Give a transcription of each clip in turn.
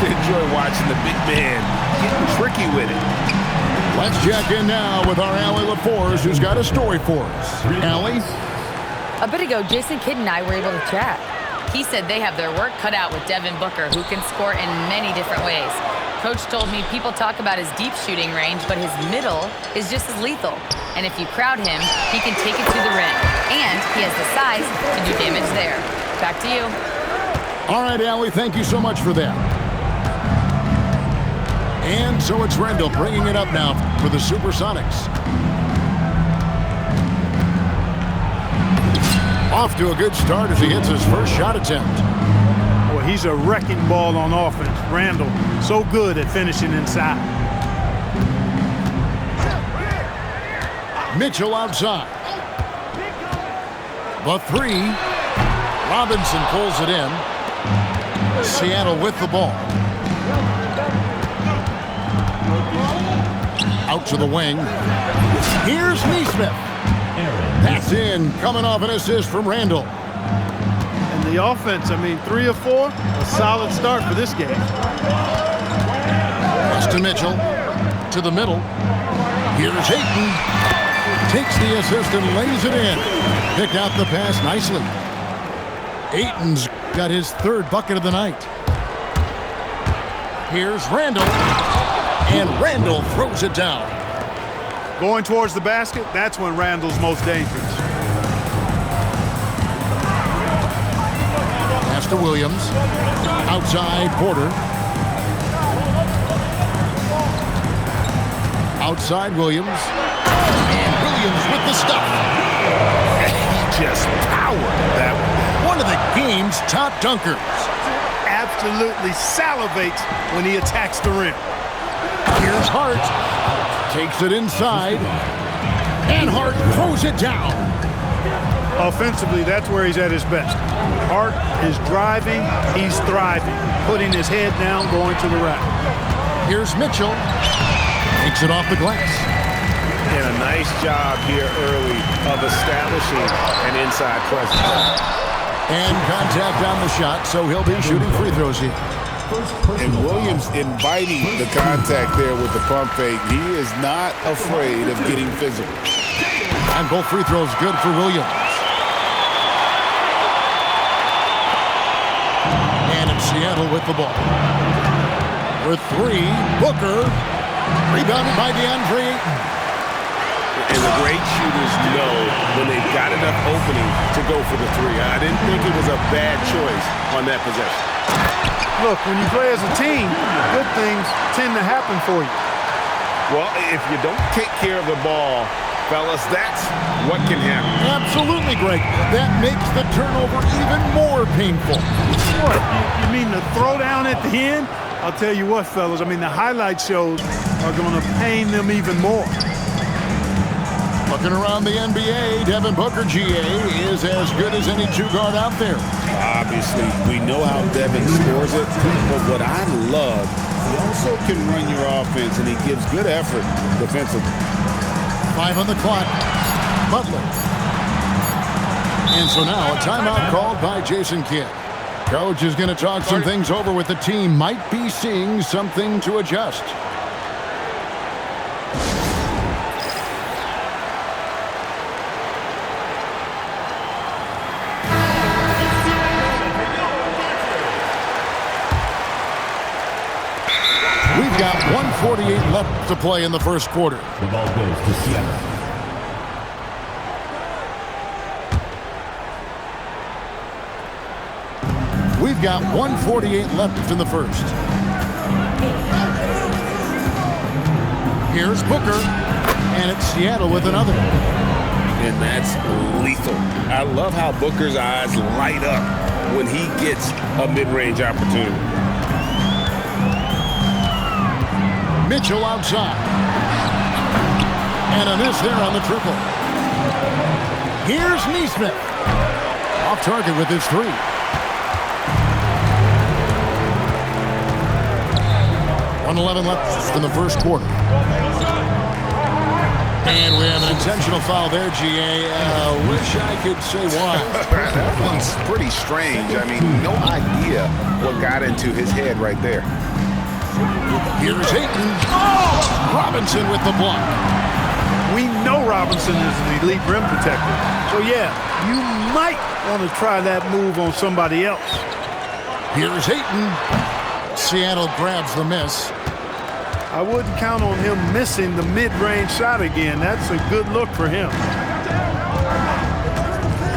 to enjoy watching the big man getting tricky with it. Let's check in now with our Allie LaForce, who's got a story for us. Allie? A bit ago, Jason Kidd and I were able to chat. He said they have their work cut out with Devin Booker, who can score in many different ways. Coach told me people talk about his deep shooting range, but his middle is just as lethal. And if you crowd him, he can take it to the rim. And he has the size to do damage there. Back to you. All right, Allie, thank you so much for that. And so it's Randall bringing it up now for the Supersonics. Off to a good start as he hits his first shot attempt. Boy, he's a wrecking ball on offense. Randall, so good at finishing inside. Mitchell outside. The three. Robinson pulls it in. Seattle with the ball. Out to the wing. Here's Nesmith. That's in, coming off an assist from Randall. And the offense, 3 of 4, a solid start for this game. Pass to Mitchell. To the middle. Here's Ayton. Takes the assist and lays it in. Picked out the pass nicely. Ayton's got his third bucket of the night. Here's Randall. And Randall throws it down. Going towards the basket, that's when Randall's most dangerous. Pass to Williams. Outside, Porter. Outside, Williams. And Williams with the stuff. He just powered that one of the game's top dunkers. Absolutely salivates when he attacks the rim. Here's Hart. Takes it inside. And Hart throws it down. Offensively, that's where he's at his best. Hart is driving, he's thriving. Putting his head down, going to the rack. Here's Mitchell. Takes it off the glass. And a nice job here early of establishing an inside presence. And contact on the shot, so he'll be shooting free throws here. And Williams inviting the contact there with the pump fake. He is not afraid of getting physical. And both free throws good for Williams. And it's Seattle with the ball. With three, Booker. Rebounded by DeAndre Ayton. And the great shooters know when they've got enough opening to go for the three. I didn't think it was a bad choice on that possession. Look, when you play as a team, good things tend to happen for you. Well, if you don't take care of the ball, fellas, that's what can happen. Absolutely, Greg. That makes the turnover even more painful. What? You mean the throwdown at the end? I'll tell you what, fellas, the highlight shows are going to pain them even more. Looking around the NBA, Devin Booker, GA, is as good as any two-guard out there. Obviously, we know how Devin scores it, but what I love, he also can run your offense, and he gives good effort defensively. 5 on the clock. Butler. And so now a timeout called by Jason Kidd. Coach is going to talk some things over with the team. Might be seeing something to adjust. We've got 1:48 left to play in the first quarter. The ball goes to Seattle. We've got 1:48 left in the first. Here's Booker, and it's Seattle with another. And that's lethal. I love how Booker's eyes light up when he gets a mid-range opportunity. Mitchell outside. And a miss there on the triple. Here's Nesmith. Off target with his three. .11 left in the first quarter. And we have an intentional foul there, GA. Wish I could say why. That one's pretty strange. I mean, no idea what got into his head right there. Here's Ayton. Robinson with the block. We know Robinson is an elite rim protector. So, yeah, you might want to try that move on somebody else. Here's Ayton. Seattle grabs the miss. I wouldn't count on him missing the mid-range shot again. That's a good look for him.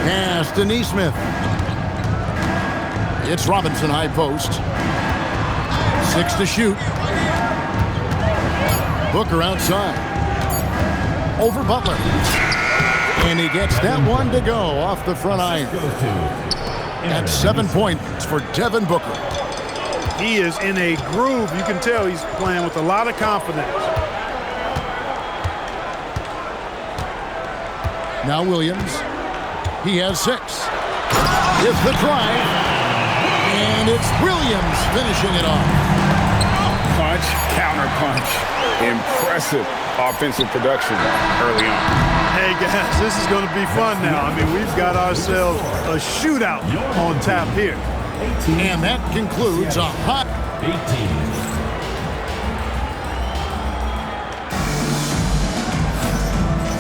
Pass to Nesmith. It's Robinson high post. 6 to shoot. Booker outside. Over Butler. And he gets that one to go off the front iron. That's 7 points for Devin Booker. He is in a groove. You can tell he's playing with a lot of confidence. Now Williams. He has 6. It's the drive. And it's Williams finishing it off. Punch, counter punch. Impressive offensive production early on. Hey, guys, this is going to be fun now. I mean, we've got ourselves a shootout on tap here. And that concludes a hot 18.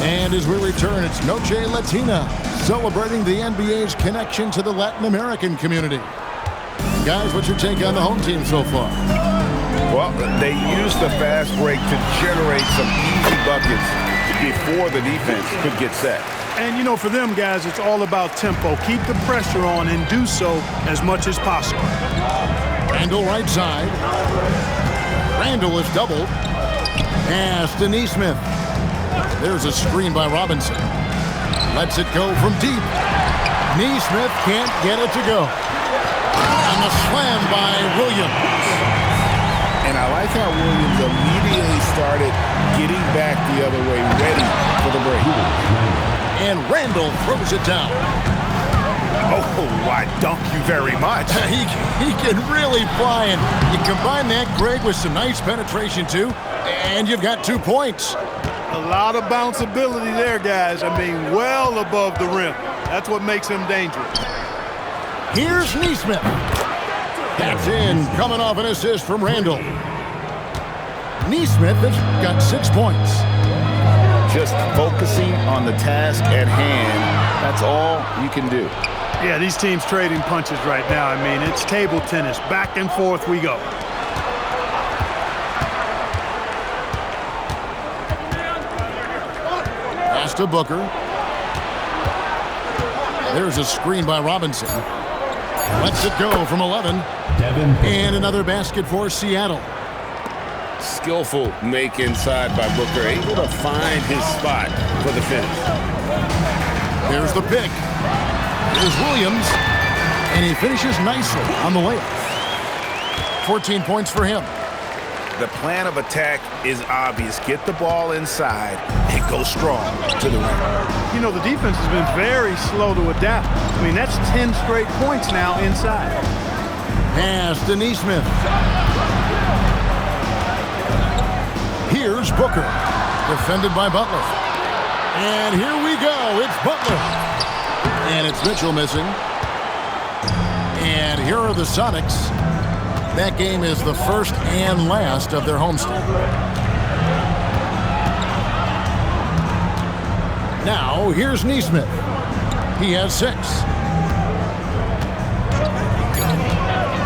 And as we return, it's Noche Latina, celebrating the NBA's connection to the Latin American community. Guys, what's your take on the home team so far? Well, they used the fast break to generate some easy buckets before the defense could get set. And, you know, for them, guys, it's all about tempo. Keep the pressure on and do so as much as possible. Randall right side. Randall is doubled. Pass to Nesmith. There's a screen by Robinson. Lets it go from deep. Nesmith can't get it to go. And a slam by Williams. And I like how Williams immediately started getting back the other way, ready for the break. And Randall throws it down. Oh, I dunk you very much. He can really fly, and you combine that, Greg, with some nice penetration, too, and you've got 2 points. A lot of bounceability there, guys. I mean, well above the rim. That's what makes him dangerous. Here's Nesmith. That's in, coming off an assist from Randall. Nesmith has got 6 points. Just focusing on the task at hand, that's all you can do. Yeah, these teams trading punches right now. I mean, it's table tennis. Back and forth we go. Pass to Booker. There's a screen by Robinson. Lets it go from 11. Devin Booker. And another basket for Seattle. Skillful make inside by Booker, able to find his spot for the finish. There's the pick. There's Williams. And he finishes nicely on the layup. 14 points for him. The plan of attack is obvious. Get the ball inside and go strong to the rim. You know, the defense has been very slow to adapt. I mean, that's 10 straight points now inside. Pass to Nesmith. Here's Booker, defended by Butler. And here we go, it's Butler. And it's Mitchell missing. And here are the Sonics. That game is the first and last of their homestand. Now, here's Nesmith. He has 6.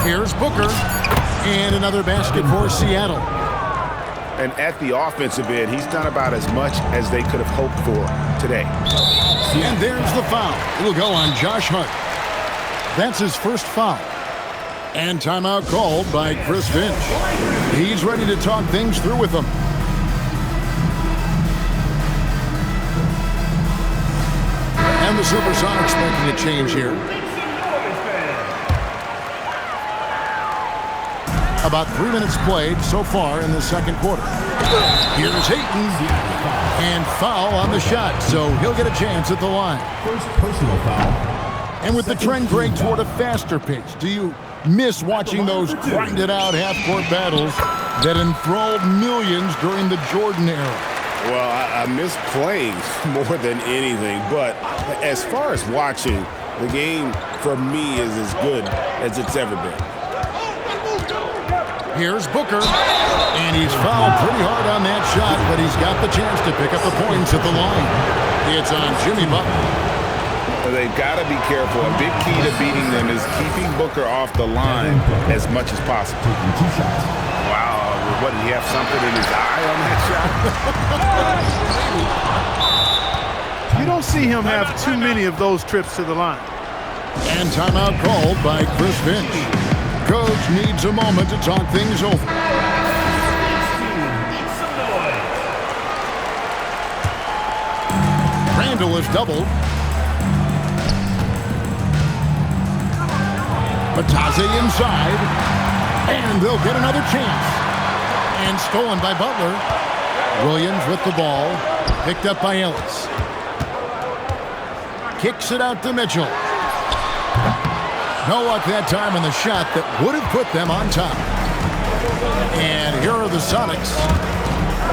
Here's Booker. And another basket for Seattle. And at the offensive end, he's done about as much as they could have hoped for today. And there's the foul. It'll go on Josh Hart. That's his first foul. And timeout called by Chris Finch. He's ready to talk things through with them. And the Supersonics making a change here. About 3 minutes played so far in the second quarter. Here's Ayton. And foul on the shot, so he'll get a chance at the line. First personal foul. And with the trend break toward a faster pace, do you miss watching those grinded-out half-court battles that enthralled millions during the Jordan era? Well, I miss playing more than anything, but as far as watching, the game for me is as good as it's ever been. Here's Booker, and he's fouled pretty hard on that shot, but he's got the chance to pick up the points at the line. It's on Jimmy Butler. They've got to be careful. A big key to beating them is keeping Booker off the line as much as possible. Wow, what, did he have something in his eye on that shot? You don't see him have too many of those trips to the line. And timeout called by Chris Finch. Coach needs a moment to talk things over. Randall is doubled. Bataze inside. And they'll get another chance. And stolen by Butler. Williams with the ball. Picked up by Ellis. Kicks it out to Mitchell. No luck that time on the shot that would have put them on top. And here are the Sonics.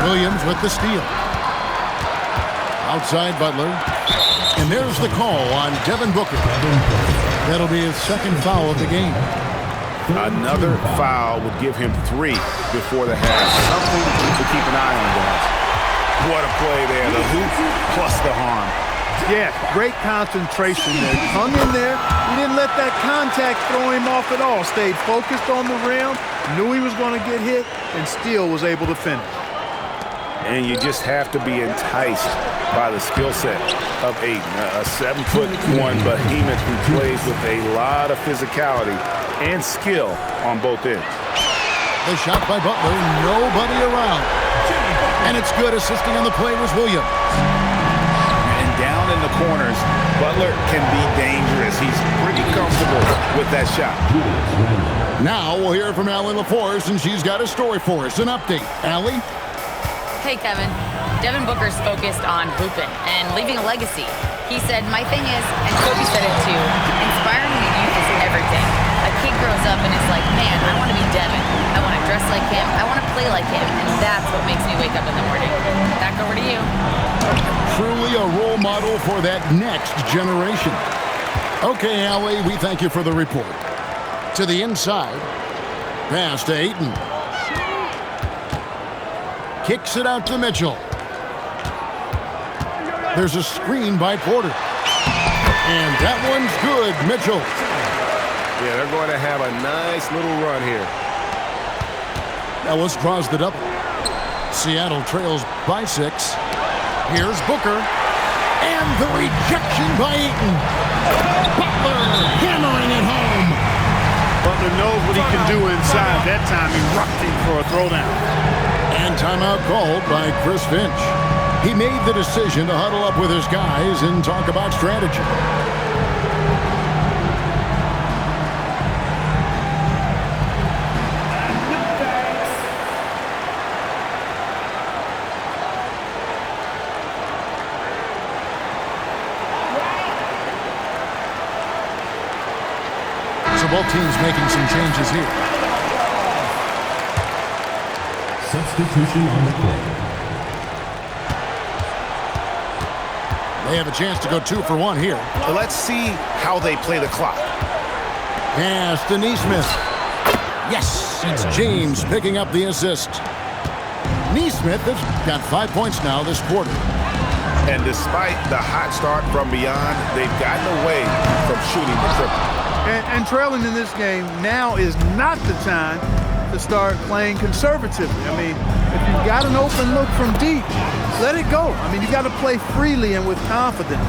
Williams with the steal. Outside Butler. And there's the call on Devin Booker. That'll be his second foul of the game. Another foul would give him 3 before the half. Something to keep an eye on, guys. What a play there. The hoop plus the harm. Yeah, great concentration there. Hung in there. He didn't let that contact throw him off at all. Stayed focused on the rim, knew he was going to get hit, and still was able to finish. And you just have to be enticed by the skill set of Ayton. A 7'1" behemoth who plays with a lot of physicality and skill on both ends. The shot by Butler, nobody around. And it's good. Assisting on the play was Williams. Down in the corners, Butler can be dangerous. He's pretty comfortable with that shot. Now we'll hear from Allie LaForce, and she's got a story for us. An update. Allie? Hey, Kevin. Devin Booker's focused on hooping and leaving a legacy. He said, my thing is, and Kobe said it too, inspiring the youth is everything. A kid grows up and is like, man, I want to be Devin. I want to dress like him. I want to play like him. And that's what makes me wake up in the morning. Back over to you. Truly a role model for that next generation. Okay, Allie, we thank you for the report. To the inside. Pass to Ayton. Kicks it out to Mitchell. There's a screen by Porter. And that one's good, Mitchell. Yeah, they're going to have a nice little run here. Ellis draws the double. Seattle trails by 6. Here's Booker. And the rejection by Ayton. Butler hammering it home. Butler knows what he can do inside. That time he rocked him for a throwdown. And timeout called by Chris Finch. He made the decision to huddle up with his guys and talk about strategy. So both teams making some changes here. Substitution on the court. They have a chance to go 2 for 1 here. Let's see how they play the clock. Pass to Nesmith. Yes, it's James picking up the assist. Nesmith has got 5 points now this quarter. And despite the hot start from beyond, they've gotten away from shooting the triple. And trailing in this game now is not the time to start playing conservatively. I mean, if you've got an open look from deep, let it go. I mean, you got to play freely and with confidence.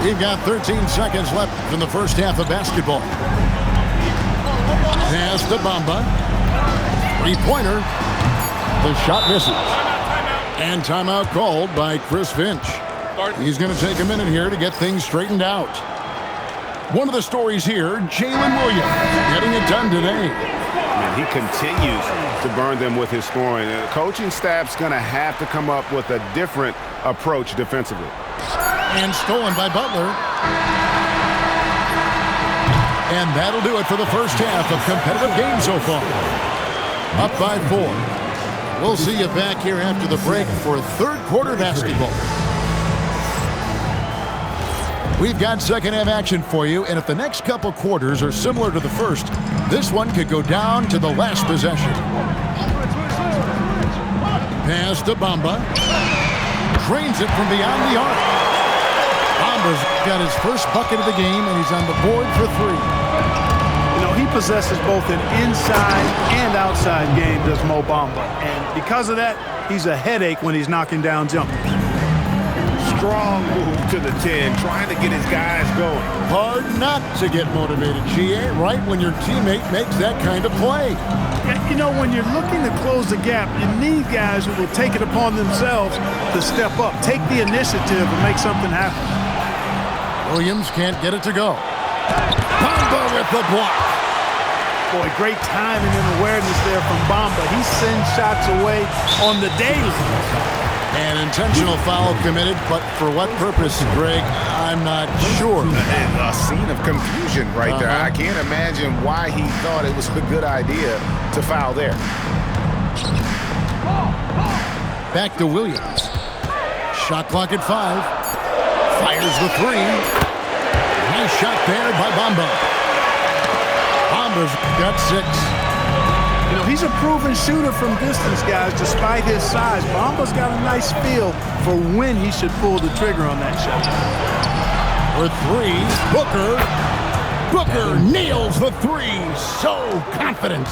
We've got 13 seconds left in the first half of basketball. Pass to Bamba. 3-pointer. The shot misses. And timeout called by Chris Finch. He's going to take a minute here to get things straightened out. One of the stories here, Jalen Williams getting it done today. And he continues to burn them with his scoring. And the coaching staff's going to have to come up with a different approach defensively. And stolen by Butler. And that'll do it for the first half of competitive game so far. Up by 4. We'll see you back here after the break for third quarter basketball. We've got second half action for you, and if the next couple quarters are similar to the first, this one could go down to the last possession. Pass to Bamba. Drains it from beyond the arc. Bamba's got his first bucket of the game, and he's on the board for three. You know, he possesses both an inside and outside game, does Mo Bamba. And because of that, he's a headache when he's knocking down jumpers. Strong move to the 10, trying to get his guys going. Hard not to get motivated, GA, right when your teammate makes that kind of play. You know, when you're looking to close the gap, you need guys who will take it upon themselves to step up, take the initiative and make something happen. Williams can't get it to go. Bamba with the block. Boy, great timing and awareness there from Bamba. He sends shots away on the daily. An intentional foul committed, but for what purpose, Greg, I'm not sure. A scene of confusion right there. I can't imagine why he thought it was a good idea to foul there. Back to Williams. Shot clock at 5. Fires the 3. Nice shot there by Bamba. Bamba's got 6. You know, he's a proven shooter from distance, guys, despite his size. Bamba's got a nice feel for when he should pull the trigger on that shot. For 3, Booker nails the 3. So confident.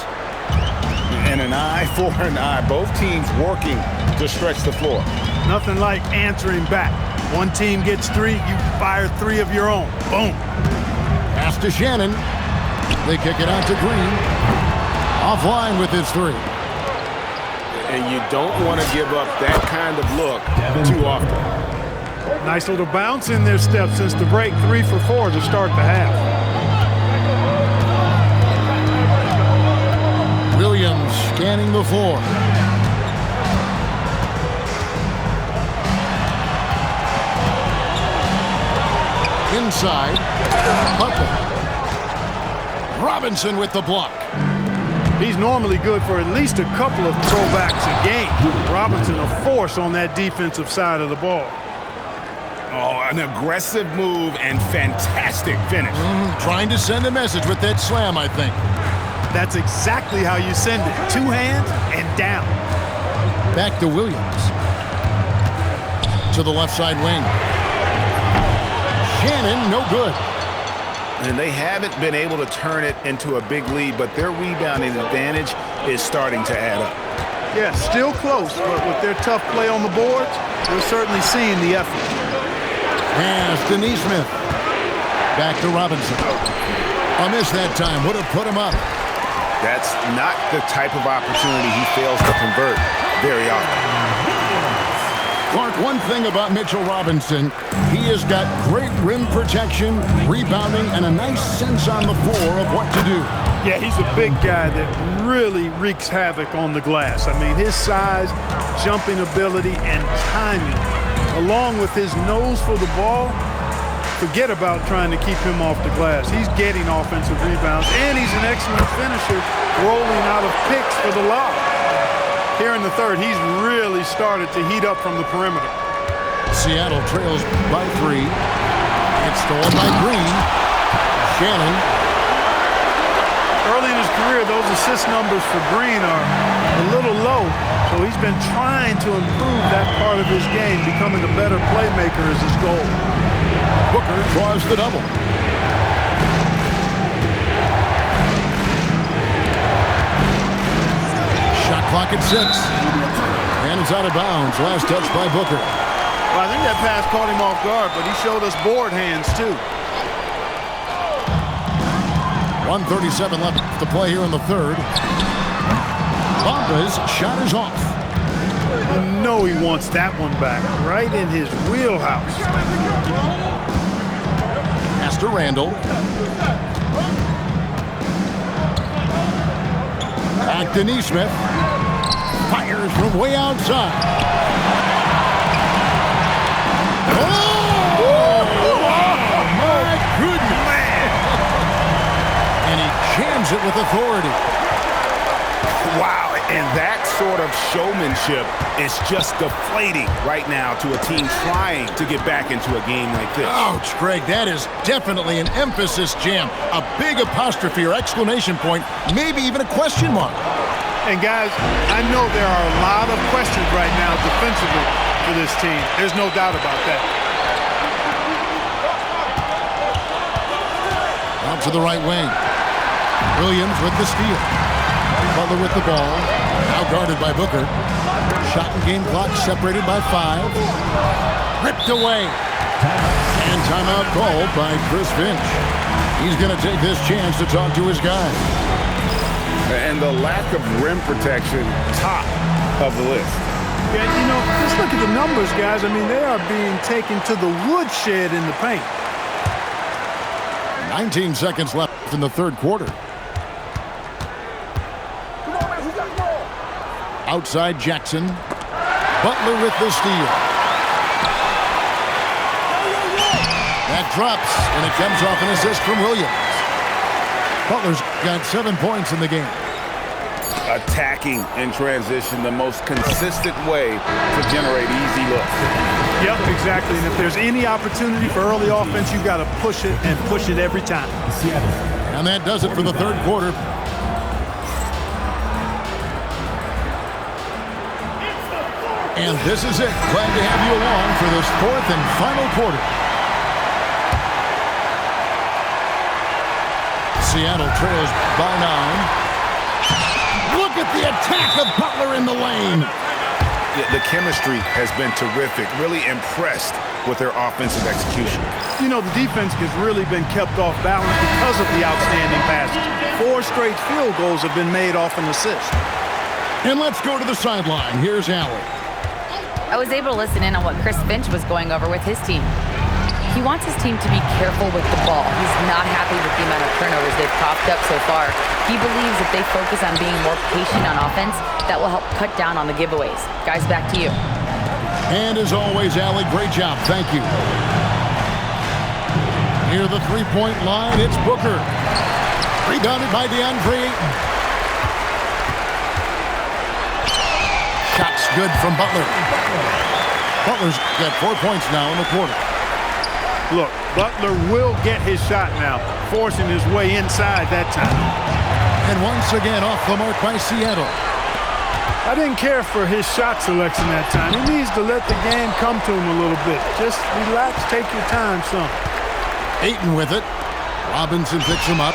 And an eye for an eye. Both teams working to stretch the floor. Nothing like answering back. One team gets 3, you fire 3 of your own. Boom. Pass to Shannon. They kick it out to Green. Offline with his 3. And you don't want to give up that kind of look too often. Nice little bounce in their step since the break. 3 for 4 to start the half. Williams scanning the floor. Inside. Butler. Robinson with the block. He's normally good for at least a couple of throwbacks a game. Robinson a force on that defensive side of the ball. Oh, an aggressive move and fantastic finish. Trying to send a message with that slam, I think. That's exactly how you send it. 2 hands and down. Back to Williams. To the left side wing. Shannon, no good. And they haven't been able to turn it into a big lead, but their rebounding advantage is starting to add up. Yeah, still close, but with their tough play on the boards, they're certainly seeing the effort. Pass to Neesmith. Back to Robinson. A miss that time. Would have put him up. That's not the type of opportunity he fails to convert very often. Clark, one thing about Mitchell Robinson, he has got great rim protection, rebounding, and a nice sense on the floor of what to do. Yeah, he's a big guy that really wreaks havoc on the glass. I mean, his size, jumping ability, and timing, along with his nose for the ball, forget about trying to keep him off the glass. He's getting offensive rebounds, and he's an excellent finisher, rolling out of picks for the lob. Here in the third, he's really started to heat up from the perimeter. Seattle trails by 3. It's stolen by Green. Shannon. Early in his career, those assist numbers for Green are a little low, so he's been trying to improve that part of his game. Becoming a better playmaker is his goal. Booker draws the double. Shot clock at 6. And it's out of bounds. Last touch by Booker. Well, I think that pass caught him off guard, but he showed us board hands, too. 1:37 left to play here in the third. Bamba's shot is off. You know he wants that one back, right in his wheelhouse. Pass to Randall. Back to Neesmith. Fires from way outside. Oh, my goodness. And he jams it with authority. Wow, and that sort of showmanship is just deflating right now to a team trying to get back into a game like this. Ouch, Greg, that is definitely an emphasis jam. A big apostrophe or exclamation point, maybe even a question mark. And guys, I know there are a lot of questions right now defensively for this team. There's no doubt about that. Out to the right wing. Williams with the steal. Butler with the ball. Now guarded by Booker. Shot and game clock separated by 5. Ripped away. And timeout called by Chris Finch. He's going to take this chance to talk to his guy. And the lack of rim protection, top of the list. Yeah, you know, just look at the numbers, guys. I mean, they are being taken to the woodshed in the paint. 19 seconds left in the third quarter. Outside Jackson. Butler with the steal. That drops, and it comes off an assist from Williams. Butler's got 7 points in the game. Attacking in transition, the most consistent way to generate easy looks. Yep, exactly. And if there's any opportunity for early offense, you've got to push it and push it every time. And that does it for the third quarter. And this is it. Glad to have you along for this fourth and final quarter. Seattle trails by 9. Look at the attack of Butler in the lane. The chemistry has been terrific. Really impressed with their offensive execution. You know, the defense has really been kept off balance because of the outstanding passes. 4 straight field goals have been made off an assist. And let's go to the sideline. Here's Allen. I was able to listen in on what Chris Finch was going over with his team. He wants his team to be careful with the ball. He's not happy with the amount of turnovers they've coughed up so far. He believes if they focus on being more patient on offense, that will help cut down on the giveaways. Guys, back to you. And as always, Allie, great job. Thank you. Near the three-point line, it's Booker. Rebounded by DeAndre Ayton. Shots good from Butler. Butler's got 4 points now in the quarter. Look, Butler will get his shot now, forcing his way inside that time. And once again, off the mark by Seattle. I didn't care for his shot selection that time. He needs to let the game come to him a little bit. Just relax, take your time, son. Ayton with it. Robinson picks him up.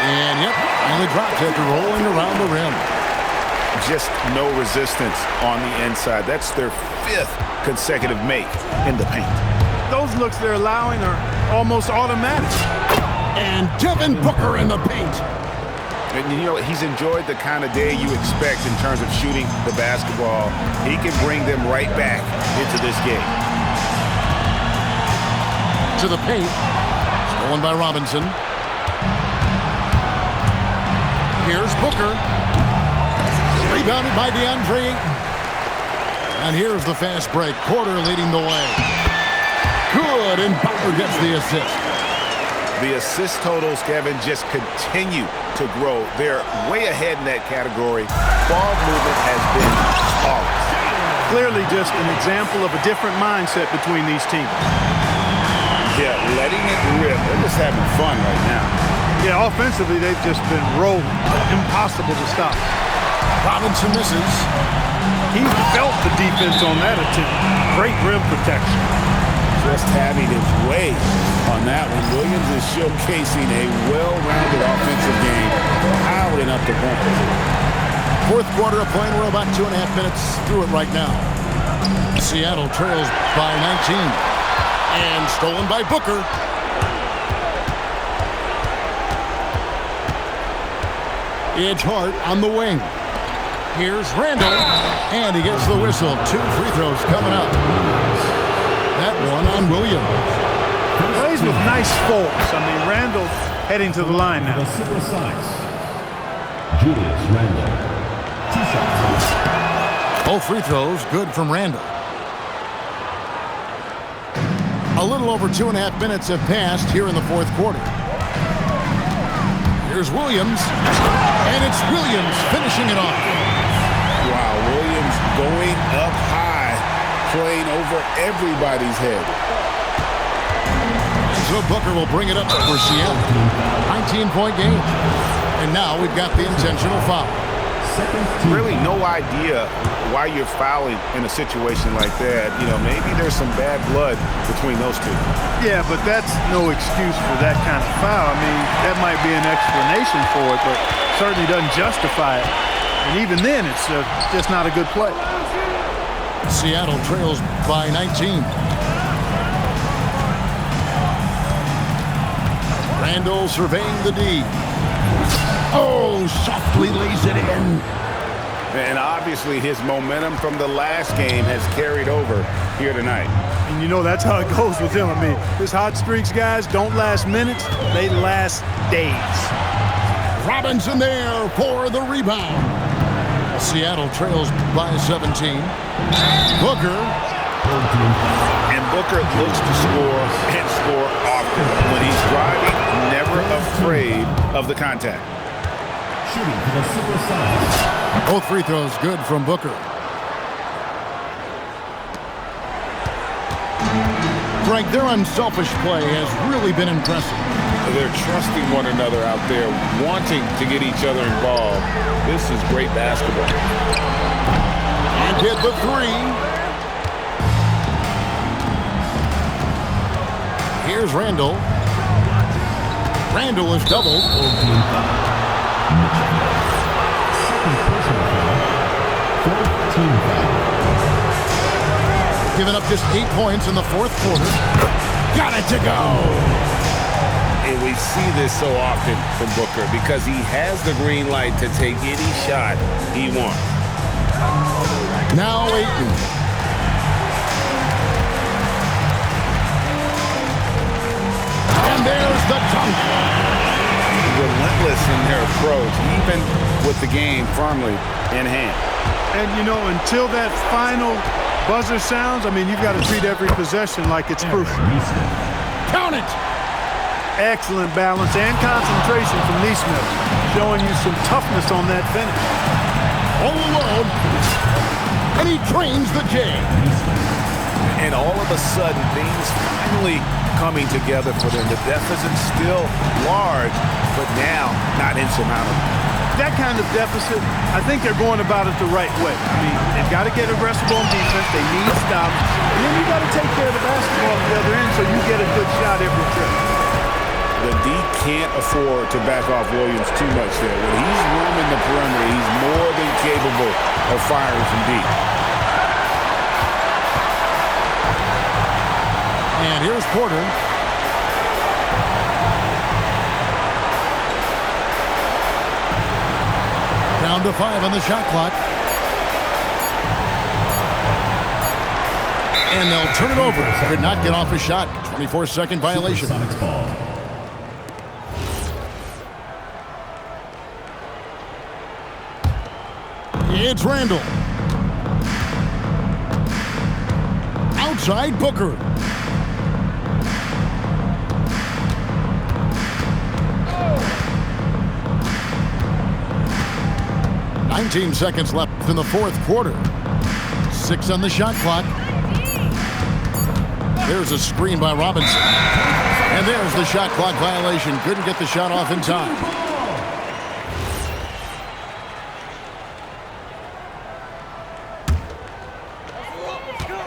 And, yep, only drops after rolling around the rim. Just no resistance on the inside. That's their 5th consecutive make in the paint. Those looks they're allowing are almost automatic. And Devin Booker in the paint. And you know, he's enjoyed the kind of day you expect in terms of shooting the basketball. He can bring them right back into this game. To the paint. Stolen by Robinson. Here's Booker. Rebounded by DeAndre Ayton. And here's the fast break. Porter leading the way. Good, and Butler gets the assist. The assist totals, Kevin, just continue to grow. They're way ahead in that category. Ball movement has been flawless. Clearly just an example of a different mindset between these teams. Yeah, letting it rip. They're just having fun right now. Yeah, offensively, they've just been rolling. Impossible to stop. Robinson misses. He felt the defense on that attempt. Great rim protection. Just having his way on that one. Williams is showcasing a well-rounded offensive game, powering up the point. Fourth quarter of play. We're about 2.5 minutes through it right now. Seattle trails by 19. And stolen by Booker. It's Hart on the wing. Here's Randall. And he gets the whistle. 2 free throws coming up. That one on Williams. Plays with nice force. I mean, Randall heading to the line now. Julius Randall. 2 shots. Both free throws good from Randall. A little over 2.5 minutes have passed here in the fourth quarter. Here's Williams, and it's Williams finishing it off. Wow, Williams going up high, playing over everybody's head. So Booker will bring it up for Seattle. 19-point game. And now we've got the intentional foul. Really no idea why you're fouling in a situation like that. You know, maybe there's some bad blood between those two. Yeah, but that's no excuse for that kind of foul. I mean, that might be an explanation for it, but certainly doesn't justify it. And even then, it's just not a good play. Seattle trails by 19. Randall surveying the D. Oh, softly lays it in. And obviously his momentum from the last game has carried over here tonight. And you know that's how it goes with him. I mean, his hot streaks, guys, don't last minutes. They last days. Robinson there for the rebound. Seattle trails by 17. Booker. And Booker looks to score and score often. When he's driving, never afraid of the contact. Shooting for the Silver Sox. Both free throws good from Booker. Frank, their unselfish play has really been impressive. They're trusting one another out there, wanting to get each other involved. This is great basketball. And hit the three. Here's Randall. Randall is doubled. Giving up just 8 points in the fourth quarter. Got it to go. And we see this so often from Booker because he has the green light to take any shot he wants. Now Ayton. And there's the dunk. Relentless in their approach, even with the game firmly in hand. And, you know, until that final buzzer sounds, I mean, you've got to treat every possession like it's crucial. Count it. Excellent balance and concentration from Neesmith, showing you some toughness on that finish. All alone. And he trains the J. And all of a sudden, things finally coming together for them. The deficit's still large, but now not insurmountable. That kind of deficit, I think they're going about it the right way. I mean, they've got to get aggressive on defense. They need stops. And then you got to take care of the basketball on the other end so you get a good shot every trip. The D can't afford to back off Williams too much there. When he's roaming the perimeter, he's more than capable of firing from deep. And here's Porter. Down to 5 on the shot clock. And they'll turn it over. Could not get off a shot. 24-second violation. Sonics ball. It's Randall. Outside Booker. Oh. 19 seconds left in the fourth quarter. 6 on the shot clock. There's a screen by Robinson. And there's the shot clock violation. Couldn't get the shot off in time.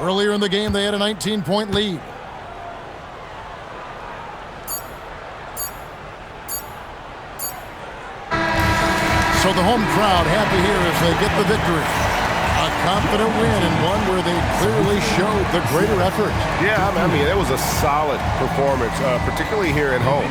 Earlier in the game, they had a 19-point lead. So the home crowd happy here as they get the victory. A confident win and one where they clearly showed the greater effort. Yeah, I mean, that was a solid performance, particularly here at home.